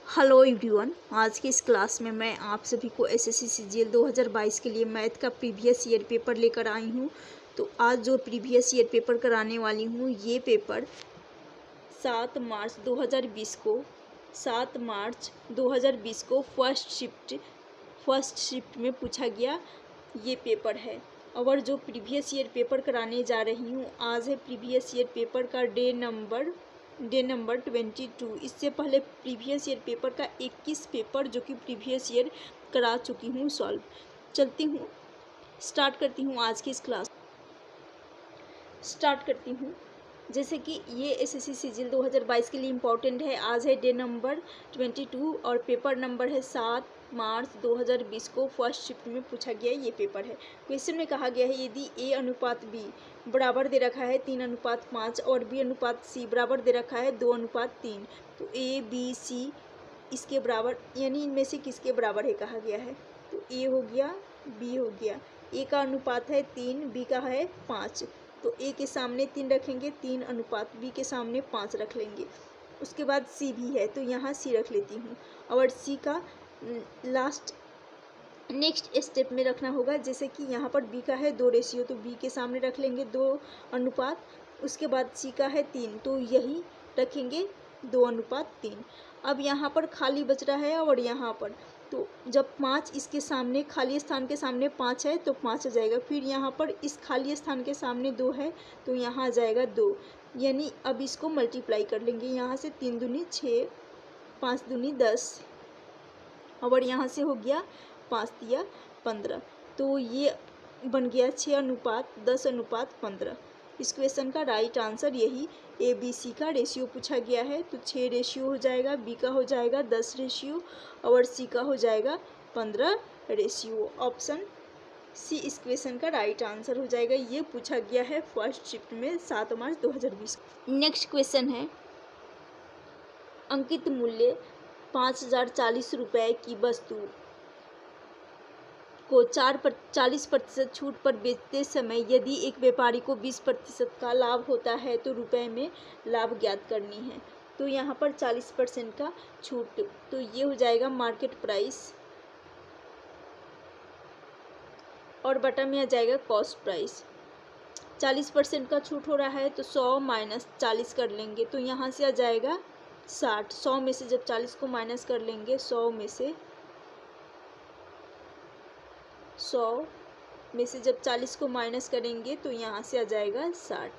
Hello everyone, आज की इस क्लास में मैं आप सभी को एसएससी सीजीएल 2022 के लिए मैथ का प्रीवियस ईयर पेपर लेकर आई हूँ। तो आज जो प्रीवियस ईयर पेपर कराने वाली हूँ, ये पेपर 7 मार्च 2020 को फर्स्ट शिफ्ट में पूछा गया ये पेपर है। और जो प्रीवियस ईयर पेपर कराने जा रही हूँ, आज है प्रीवियस ईयर पेपर का डे नंबर 22। इससे पहले प्रीवियस ईयर पेपर का 21 पेपर जो कि प्रीवियस ईयर करा चुकी हूँ सॉल्व। चलती हूँ, स्टार्ट करती हूँ आज की इस क्लास। स्टार्ट करती हूँ। जैसे कि ये एसएससी सीजीएल 2022 के लिए इम्पॉर्टेंट है। आज है डे नंबर 22 और पेपर नंबर है 7 मार्च 2020 को फर्स्ट शिफ्ट में पूछा गया ये पेपर है। क्वेश्चन में कहा गया है यदि ए अनुपात बी बराबर दे रखा है 3:5 और बी अनुपात सी बराबर दे रखा है 2:3, तो ए बी सी इसके बराबर यानी इनमें से किसके बराबर है कहा गया है। तो ए हो गया, बी हो गया। ए का अनुपात है 3, बी का है 5, तो ए के सामने 3 रखेंगे, 3 अनुपात बी के सामने 5 रख लेंगे। उसके बाद सी भी है तो यहाँ सी रख लेती हूँ। और सी का लास्ट नेक्स्ट स्टेप में रखना होगा, जैसे कि यहाँ पर बी का है 2 रेशियो, तो बी के सामने रख लेंगे 2 अनुपात। उसके बाद सी का है 3, तो यही रखेंगे 2:3। अब यहाँ पर खाली बच रहा है और यहाँ पर तो जब 5 इसके सामने खाली स्थान के सामने 5 है तो 5 आ जाएगा। फिर यहाँ पर इस खाली स्थान के सामने 2 है तो यहाँ आ जाएगा 2। यानी अब इसको मल्टीप्लाई कर लेंगे, यहाँ से 3 दूनी 6, 5 दूनी 10 और यहाँ से हो गया 5 दिया 15, तो ये बन गया 6:10:15। इस क्वेश्चन का राइट आंसर यही ए बी सी का रेशियो पूछा गया है। तो 6 रेशियो हो जाएगा, बी का हो जाएगा 10 रेशियो और सी का हो जाएगा 15 रेशियो। ऑप्शन सी इस क्वेश्चन का राइट आंसर हो जाएगा। ये पूछा गया है फर्स्ट शिफ्ट में 7 मार्च 2020। नेक्स्ट क्वेश्चन है, अंकित मूल्य 5040 रुपये की वस्तु को 40% छूट पर बेचते समय यदि एक व्यापारी को 20% का लाभ होता है तो रुपए में लाभ ज्ञात करनी है। तो यहाँ पर 40% का छूट, तो ये हो जाएगा मार्केट प्राइस और बटा में आ जाएगा कॉस्ट प्राइस। 40% का छूट हो रहा है तो 100 माइनस 40 कर लेंगे, तो यहाँ से आ जाएगा 60। 100 में से जब 40 को माइनस कर लेंगे, 100 में से जब 40 को माइनस करेंगे तो यहाँ से आ जाएगा 60।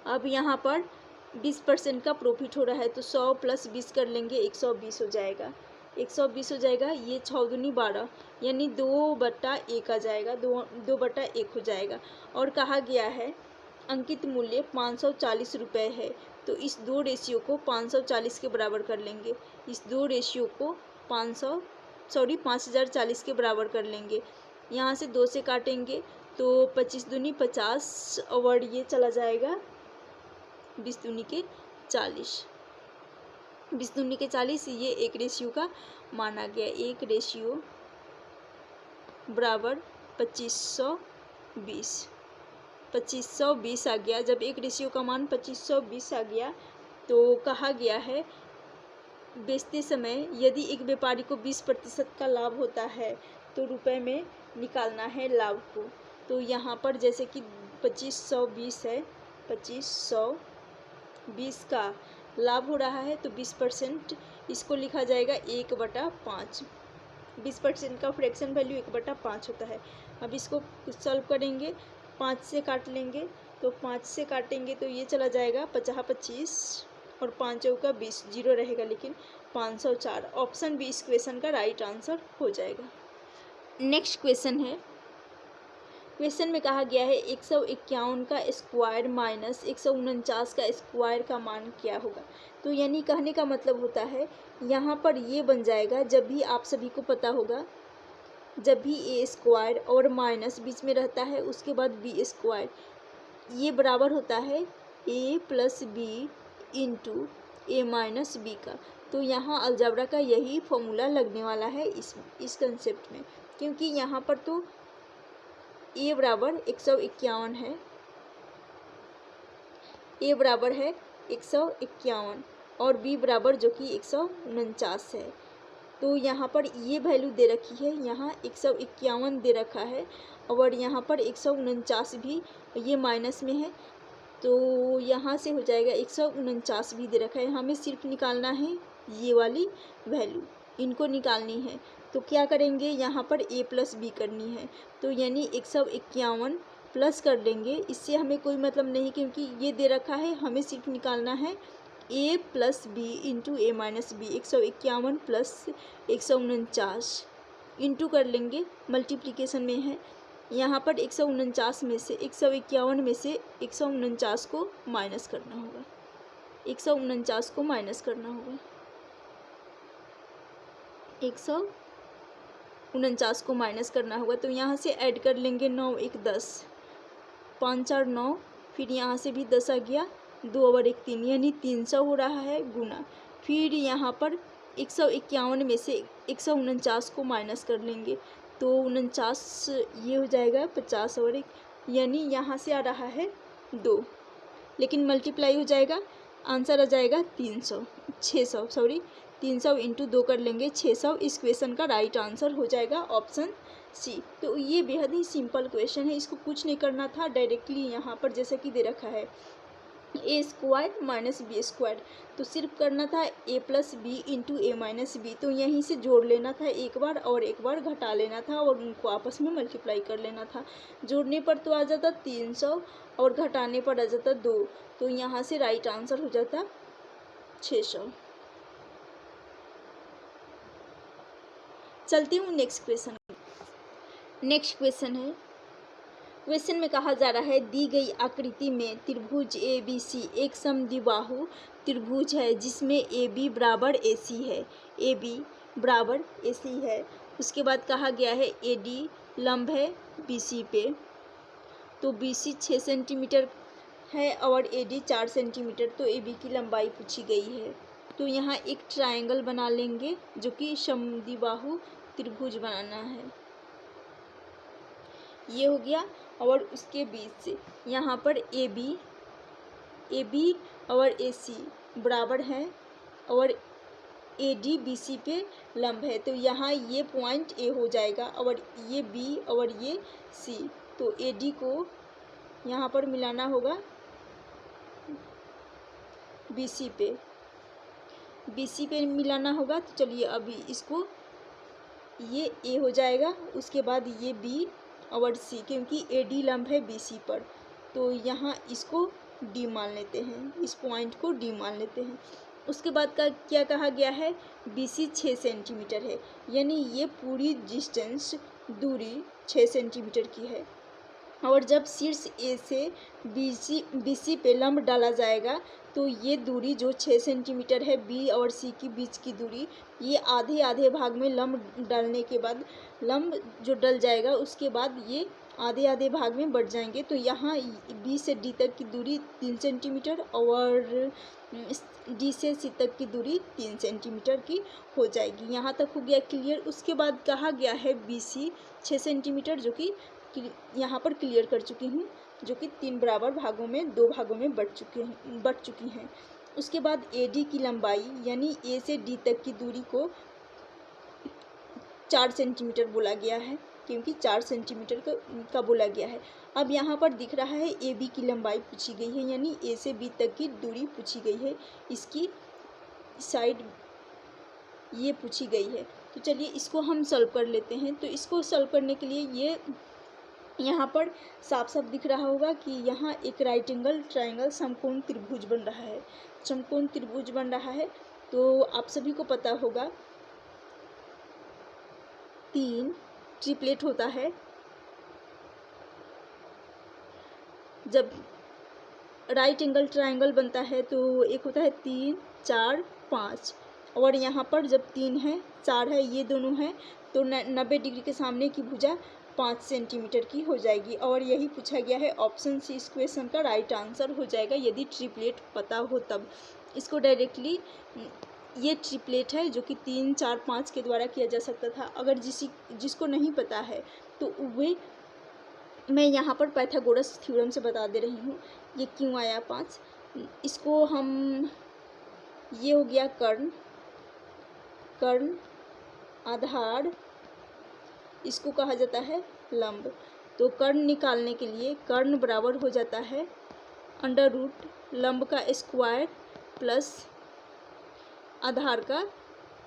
अब यहाँ पर 20% का प्रॉफिट हो रहा है तो 100 प्लस 20 कर लेंगे, 120 हो जाएगा। 120 हो जाएगा, ये 6 दूनी 12 यानी 2/1 आ जाएगा, 2/1 हो जाएगा। और कहा गया है अंकित मूल्य 540 रुपये है, तो इस 2 रेशियो को 540 के बराबर कर लेंगे। इस 2 रेशियो को 5040 के बराबर कर लेंगे। यहाँ से 2 से काटेंगे तो 25 दूनी 50 और ये चला जाएगा 20 दूनी के 40। 20 दूनी के 40, ये एक रेशियो का माना गया। एक रेशियो बराबर 2520 आ गया। जब एक रेशियो का मान 2520 आ गया तो कहा गया है बेचते समय यदि एक व्यापारी को 20% का लाभ होता है तो रुपए में निकालना है लाभ को। तो यहाँ पर जैसे कि 2520 है, 2520 का लाभ हो रहा है तो 20% इसको लिखा जाएगा 1/5। 20% का फ्रैक्शन वैल्यू 1/5 होता है। अब इसको सॉल्व करेंगे, 5 से काट लेंगे, तो 5 से काटेंगे तो ये चला जाएगा 50-25 और 5 चौका 20, जीरो रहेगा लेकिन 504। ऑप्शन बी इस क्वेश्चन का राइट आंसर हो जाएगा। नेक्स्ट क्वेश्चन है, क्वेश्चन में कहा गया है 151 का स्क्वायर माइनस 149 का स्क्वायर का मान क्या होगा। तो यानी कहने का मतलब होता है यहाँ पर ये बन जाएगा, जब भी आप सभी को पता होगा जब भी ए स्क्वायर और माइनस बीच में रहता है उसके बाद बी स्क्वायर, ये बराबर होता है ए plus b into a minus B का। तो यहाँ अलजेब्रा का यही फॉर्मूला लगने वाला है इस कंसेप्ट में, क्योंकि यहाँ पर तो ए बराबर 151 है, ए बराबर है 151 और b बराबर जो कि 149 है। तो यहाँ पर ये वैल्यू दे रखी है, यहाँ 151 दे रखा है और यहाँ पर 149 भी ये माइनस में है, तो यहाँ से हो जाएगा 149 भी दे रखा है। हमें सिर्फ निकालना है ये वाली वैल्यू, इनको निकालनी है। तो क्या करेंगे, यहाँ पर a प्लस बी करनी है, तो यानी 151 प्लस कर देंगे। इससे हमें कोई मतलब नहीं क्योंकि ये दे रखा है, हमें सिर्फ निकालना है a plus b into a minus b. 151 plus 149 into कर लेंगे, मल्टीप्लिकेशन में है। यहाँ पर 149 में से 151 में से 149 को माइनस करना होगा, 149 को माइनस करना होगा, 149 को माइनस करना होगा। तो यहाँ से ऐड कर लेंगे 9 1 10, 5 4 9, फिर यहाँ से भी 10 आ गया, 2 और 1 3, यानी 300 हो रहा है गुना। फिर यहाँ पर 151 में से 149 को माइनस कर लेंगे, तो 49 ये हो जाएगा 50 और 1, यानी यहाँ से आ रहा है 2, लेकिन मल्टीप्लाई हो जाएगा, आंसर आ जाएगा 300 इंटू 2 कर लेंगे 600। इस क्वेश्चन का राइट आंसर हो जाएगा ऑप्शन सी। तो ये बेहद ही सिंपल क्वेश्चन है, इसको कुछ नहीं करना था, डायरेक्टली यहाँ पर जैसा कि दे रखा है ए स्क्वायर माइनस बी स्क्वायर, तो सिर्फ करना था ए plus b into a minus B. तो यहीं से जोड़ लेना था एक बार और एक बार घटा लेना था और उनको आपस में मल्टीप्लाई कर लेना था। जोड़ने पर तो आ जाता 300 और घटाने पर आ जाता 2, तो यहाँ से राइट आंसर हो जाता 600। चलती हूँ नेक्स्ट क्वेश्चन। नेक्स्ट क्वेश्चन है, क्वेश्चन में कहा जा रहा है दी गई आकृति में त्रिभुज ए बी सी एक समद्विबाहु त्रिभुज है जिसमें ए बी बराबर ए सी है, ए बी बराबर ए सी है। उसके बाद कहा गया है ए डी लंब है बी सी पे, तो बी सी 6 सेंटीमीटर है और ए डी 4 सेंटीमीटर, तो ए बी की लंबाई पूछी गई है। तो यहाँ एक ट्रायंगल बना लेंगे जो कि समद्विबाहु त्रिभुज बनाना है, ये हो गया। और उसके बीच से यहाँ पर ए बी और ए सी बराबर है और ए डी बी सी पे लंब है, तो यहाँ ये पॉइंट ए हो जाएगा और ये बी और ये सी, तो ए डी को यहाँ पर मिलाना होगा बी सी पे मिलाना होगा। तो चलिए अभी इसको, ये ए हो जाएगा, उसके बाद ये बी और सी, क्योंकि ए डी लंब है बी सी पर, तो यहाँ इसको डी मान लेते हैं, इस पॉइंट को डी मान लेते हैं। उसके बाद का क्या कहा गया है, बी सी 6 सेंटीमीटर है, यानी ये पूरी डिस्टेंस दूरी 6 सेंटीमीटर की है। और जब शीर्ष ए से बी सी पे लंब डाला जाएगा तो ये दूरी जो 6 सेंटीमीटर है बी और सी की बीच की दूरी, ये आधे आधे भाग में लंब डालने के बाद लंब जो डल जाएगा उसके बाद ये आधे आधे भाग में बढ़ जाएंगे। तो यहाँ बी से डी तक की दूरी 3 सेंटीमीटर और डी से सी तक की दूरी 3 सेंटीमीटर की हो जाएगी। यहाँ तक हो गया क्लियर। उसके बाद कहा गया है बी सी 6 सेंटीमीटर, जो कि यहाँ पर क्लियर कर चुकी हूँ, जो कि 3 बराबर भागों में 2 भागों में बढ़ चुकी हैं। उसके बाद ए डी की लंबाई यानी ए से डी तक की दूरी को 4 सेंटीमीटर बोला गया है, क्योंकि 4 सेंटीमीटर का बोला गया है। अब यहाँ पर दिख रहा है ए बी की लंबाई पूछी गई है, यानी ए से बी तक की दूरी पूछी गई है, इसकी साइड ये पूछी गई है। तो चलिए इसको हम सॉल्व कर लेते हैं। तो इसको सॉल्व करने के लिए ये यहाँ पर साफ साफ दिख रहा होगा कि यहाँ एक राइट एंगल ट्रायंगल समकोण त्रिभुज बन रहा है, समकोण त्रिभुज बन रहा है। तो आप सभी को पता होगा 3 ट्रिपलेट होता है, जब राइट एंगल ट्रायंगल बनता है तो एक होता है 3 4 5, और यहाँ पर जब 3 है 4 है ये दोनों हैं तो 90 डिग्री के सामने की भुजा 5 सेंटीमीटर की हो जाएगी। और यही पूछा गया है, ऑप्शन सी इस क्वेश्चन का राइट आंसर हो जाएगा यदि ट्रिपलेट पता हो तब। इसको डायरेक्टली ये ट्रिपलेट है जो कि 3 4 5 के द्वारा किया जा सकता था। अगर जिसको नहीं पता है तो वे मैं यहाँ पर पाइथागोरस थ्योरम से बता दे रही हूँ। ये क्यों आया 5, इसको हम ये हो गया कर्ण, कर्ण आधार, इसको कहा जाता है लंब। तो कर्ण निकालने के लिए कर्ण बराबर हो जाता है अंडर रूट लंब का स्क्वायर प्लस आधार का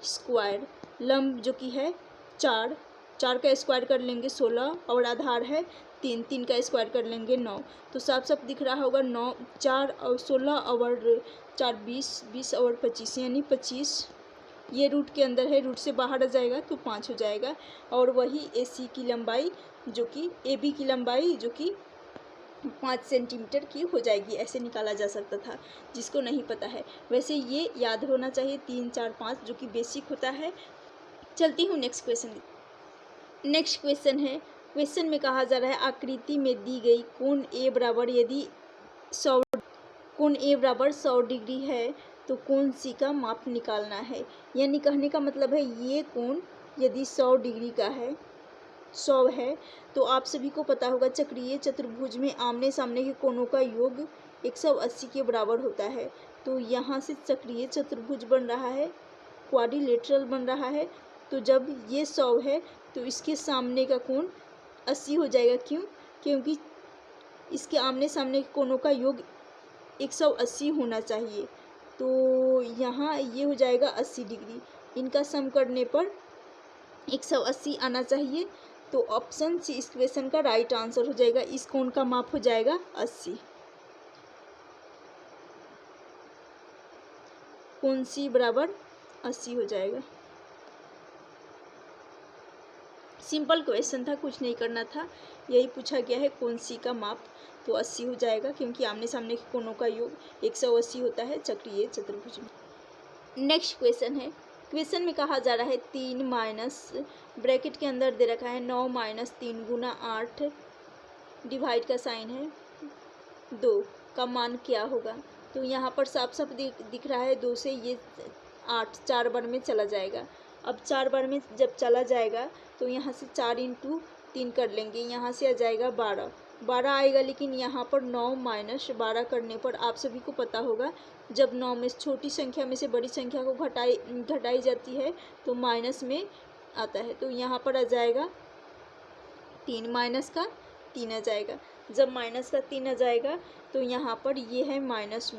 स्क्वायर। लंब जो कि है 4, 4 का स्क्वायर कर लेंगे 16 और आधार है 3, 3 का स्क्वायर कर लेंगे 9। तो साफ साफ दिख रहा होगा 9, 4 और 16 और 4 20, 20 और 25 यानी 25। ये रूट के अंदर है, रूट से बाहर आ जाएगा तो 5 हो जाएगा। और वही AC की लंबाई जो कि AB की लंबाई जो कि 5 सेंटीमीटर की हो जाएगी। ऐसे निकाला जा सकता था जिसको नहीं पता है। वैसे ये याद होना चाहिए 3, 4, 5 जो कि बेसिक होता है। चलती हूँ नेक्स्ट क्वेश्चन। नेक्स्ट क्वेश्चन है, क्वेश्चन में कहा जा रहा है आकृति में दी गई कोण A बराबर यदि 100 कोण A बराबर 100 डिग्री है तो कोण C का माप निकालना है। यानी कहने का मतलब है ये कोण यदि 100 डिग्री का है, 100 है, तो आप सभी को पता होगा चक्रीय चतुर्भुज में आमने सामने के कोणों का योग 180 के बराबर होता है। तो यहाँ से चक्रीय चतुर्भुज बन रहा है, क्वाड्रिलेटरल बन रहा है। तो जब ये 100 है तो इसके सामने का कोण 80 हो जाएगा। क्यों? क्योंकि इसके आमने सामने के कोणों का योग 180 होना चाहिए। तो यहाँ ये हो जाएगा 80 डिग्री। इनका सम करने पर 180 आना चाहिए। तो ऑप्शन सी इस क्वेश्चन का राइट आंसर हो जाएगा। इस कोण का माप हो जाएगा 80। कोण सी बराबर 80 हो जाएगा। सिंपल क्वेश्चन था, कुछ नहीं करना था। यही पूछा गया है कोण सी का माप, तो 80 हो जाएगा क्योंकि आमने सामने के कोणों का योग 180 होता है चक्रीय चतुर्भुज में। नेक्स्ट क्वेश्चन है, क्वेश्चन में कहा जा रहा है 3 माइनस ब्रैकेट के अंदर दे रखा है 9 माइनस 3 गुना 8 डिवाइड का साइन है 2 का मान क्या होगा। तो यहाँ पर साफ साफ दिख रहा है 2 से ये 8 4 बार में चला जाएगा। अब 4 बार में जब चला जाएगा तो यहाँ से 4 इंटू 3 कर लेंगे, यहाँ से आ जाएगा 12, 12 आएगा। लेकिन यहाँ पर 9 माइनस 12 करने पर आप सभी को पता होगा जब 9 में छोटी संख्या में से बड़ी संख्या को घटाई जाती है तो माइनस में आता है। तो यहाँ पर आ जाएगा 3 माइनस का 3 आ जाएगा। जब माइनस का 3 आ जाएगा तो यहाँ पर ये है माइनस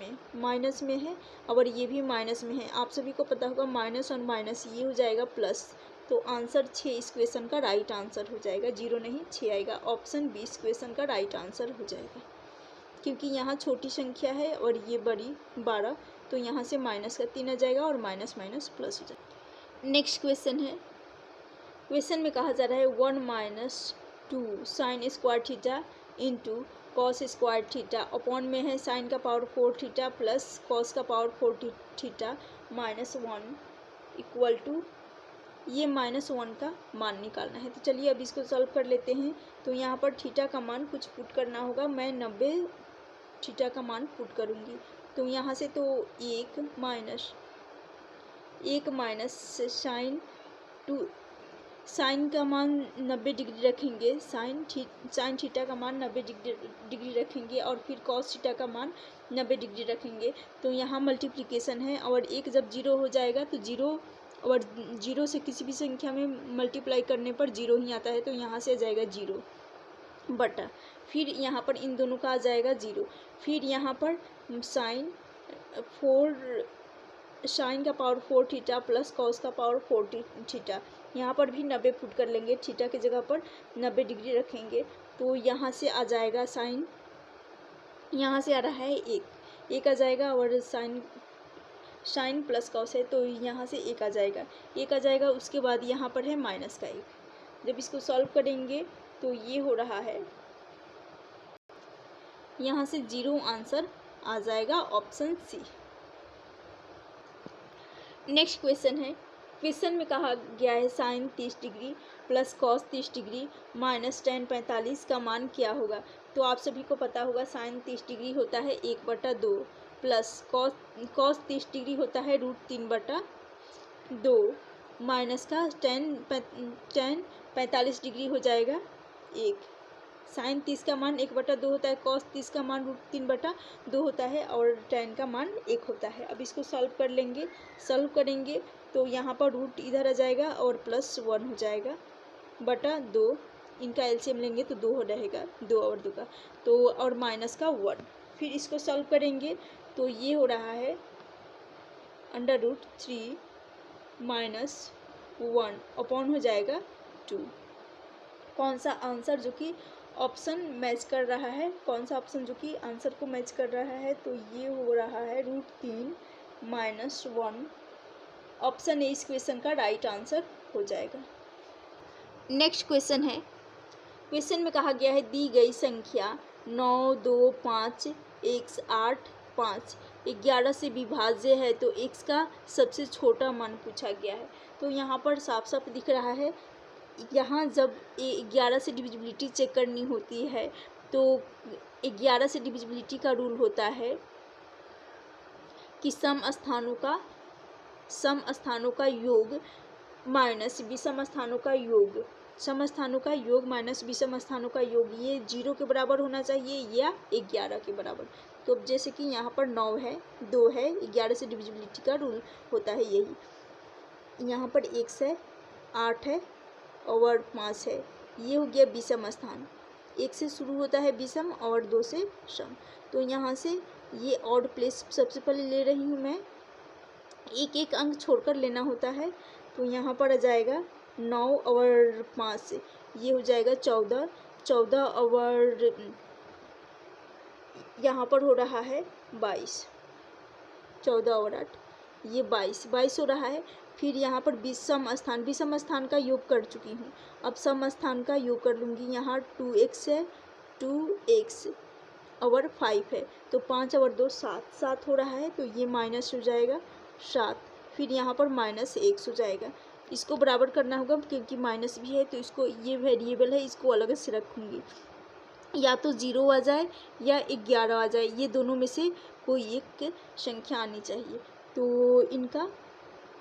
में है और ये भी माइनस में है। आप सभी को पता होगा माइनस और माइनस ये हो जाएगा प्लस। तो आंसर 6 इस क्वेश्चन का राइट आंसर हो जाएगा। 0 नहीं 6 आएगा। ऑप्शन बी इस क्वेश्चन का राइट आंसर हो जाएगा क्योंकि यहाँ छोटी संख्या है और ये बड़ी 12, तो यहाँ से माइनस का 3 आ जाएगा और माइनस माइनस प्लस हो जाएगा। नेक्स्ट क्वेश्चन है, क्वेश्चन में कहा जा रहा है 1 minus 2 sine square theta into cos square theta upon में है साइन का पावर 4 थीटा प्लस कॉस का power 4 theta minus 1 equal to, ये -1 का मान निकालना है। तो चलिए अब इसको सॉल्व कर लेते हैं। तो यहाँ पर थीटा का मान कुछ पुट करना होगा। मैं 90 थीटा का मान पुट करूँगी। तो यहाँ से तो 1 माइनस साइन का मान 90 डिग्री रखेंगे, साइन थीटा का मान 90 डिग्री रखेंगे और फिर कॉस थीटा का मान 90 डिग्री रखेंगे। तो यहाँ मल्टीप्लिकेशन है और एक जब 0 हो जाएगा तो 0 और 0 से किसी भी संख्या में मल्टीप्लाई करने पर 0 ही आता है। तो यहाँ से आ जाएगा 0 बटा, फिर यहाँ पर इन दोनों का आ जाएगा 0, फिर यहाँ पर साइन का पावर 4 थीटा प्लस कॉस का पावर 4 थीटा, यहाँ पर भी 90 पुट कर लेंगे। थीटा की जगह पर 90 डिग्री रखेंगे। तो यहाँ से आ जाएगा साइन, यहाँ से आ रहा है 1 आ जाएगा और साइन प्लस कॉस है तो यहाँ से 1 आ जाएगा। उसके बाद यहाँ पर है माइनस का 1। जब इसको सॉल्व करेंगे तो ये हो रहा है, यहाँ से 0 आंसर आ जाएगा। Option C. नेक्स्ट क्वेश्चन है, क्वेश्चन में कहा गया है sine 30 degree plus cos 30 degree minus tan 45 का मान क्या होगा। तो आप सभी को पता होगा साइन 30 डिग्री होता है 1/2 प्लस कॉस 30 डिग्री होता है √3/2 माइनस का tan 45 डिग्री हो जाएगा 1। साइन 30 का मान 1/2 होता है, कॉस 30 का मान √3/2 होता है और tan का मान 1 होता है। अब इसको सॉल्व कर लेंगे, सॉल्व करेंगे तो यहाँ पर रूट इधर आ जाएगा और +1 हो जाएगा बटा 2, इनका एलसीएम लेंगे तो 2 हो रहेगा, 2 और 2 का तो, और माइनस का 1। फिर इसको सॉल्व करेंगे तो ये हो रहा है √3 - 1 अपॉन हो जाएगा 2। कौन सा आंसर जो कि ऑप्शन मैच कर रहा है, कौन सा ऑप्शन जो कि आंसर को मैच कर रहा है, तो ये हो रहा है √3 - 1। ऑप्शन ए इस क्वेश्चन का राइट आंसर हो जाएगा। नेक्स्ट क्वेश्चन है, क्वेश्चन में कहा गया है दी गई संख्या 9, 2, 5, x 8, 5 11 से विभाज्य है तो x का सबसे छोटा मान पूछा गया है। तो यहाँ पर साफ साफ दिख रहा है, यहाँ जब 11 से डिविजिबिलिटी चेक करनी होती है तो 11 से डिविजिबिलिटी का रूल होता है कि सम स्थानों का योग माइनस विषम स्थानों का योग, सम स्थानों का योग माइनस विषम स्थानों का योग, ये 0 के बराबर होना चाहिए या 11 के बराबर। तो अब जैसे कि यहाँ पर 9 है, 2 है, 11 से डिविजिबिलिटी का रूल होता है यही। यहाँ पर x है, 8 है और 5 है, ये हो गया विषम स्थान। 1 से शुरू होता है विषम और 2 से सम। तो यहाँ से ये ऑड प्लेस सबसे पहले ले रही हूँ मैं, एक एक अंक छोड़कर लेना होता है। तो यहाँ पर आ जाएगा 9 और 5, ये हो जाएगा 14, 14 और यहाँ पर हो रहा है 22, 14 और 8 ये 22, 22 हो रहा है। फिर यहाँ पर विषम स्थान का योग कर चुकी हूँ, अब सम स्थान का योग कर लूँगी। यहाँ 2x है, 2x और 5 है, तो 5 और 2 7, 7 हो रहा है, तो ये माइनस हो जाएगा 7। फिर यहाँ पर -x हो जाएगा, इसको बराबर करना होगा क्योंकि माइनस भी है, तो इसको, ये वेरिएबल है, इसको अलग से रखूँगी, या तो 0 आ जाए या 11 आ जाए, ये दोनों में से कोई एक संख्या आनी चाहिए। तो इनका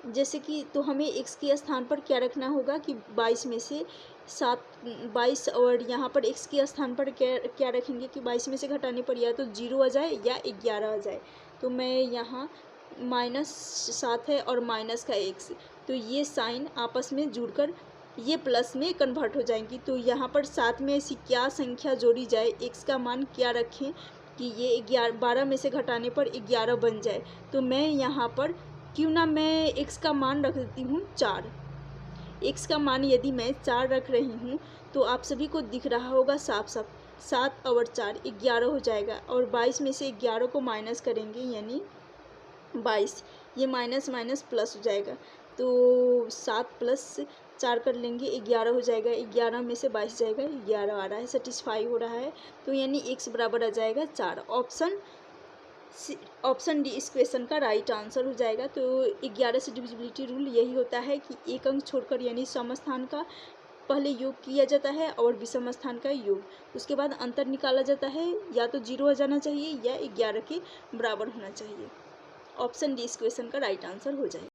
जैसे कि, तो हमें x के स्थान पर क्या रखना होगा कि 22 में से 22 और यहाँ पर x के स्थान पर क्या रखेंगे कि 22 में से घटाने पर या तो 0 आ जाए या 11 आ जाए। तो मैं यहाँ -7 है और माइनस का x, तो ये साइन आपस में जुड़कर ये प्लस में कन्वर्ट हो जाएंगी। तो यहाँ पर 7 में ऐसी क्या संख्या जोड़ी जाए, x का मान क्या रखें कि ये 12 में से घटाने पर 11 बन जाए। तो मैं यहाँ पर क्यों ना मैं x का मान रख देती हूँ 4। x का मान यदि मैं 4 रख रही हूँ तो आप सभी को दिख रहा होगा साफ साफ, 7 और 4 11 हो जाएगा, और 22 में से 11 को माइनस करेंगे यानी 22, ये माइनस माइनस प्लस हो जाएगा। तो 7 + 4 कर लेंगे, 11 हो जाएगा, 11 में से 22 जाएगा, 11 आ रहा है, सेटिस्फाई हो रहा है। तो यानी x बराबर आ जाएगा 4। ऑप्शन डी इस क्वेश्चन का राइट आंसर हो जाएगा। तो 11 से डिविजिबिलिटी रूल यही होता है कि एक अंक छोड़कर यानी सम स्थान का पहले योग किया जाता है और विषम स्थान का योग, उसके बाद अंतर निकाला जाता है, या तो 0 आ जाना चाहिए या 11 के बराबर होना चाहिए। ऑप्शन डी इस क्वेश्चन का राइट आंसर हो जाएगा।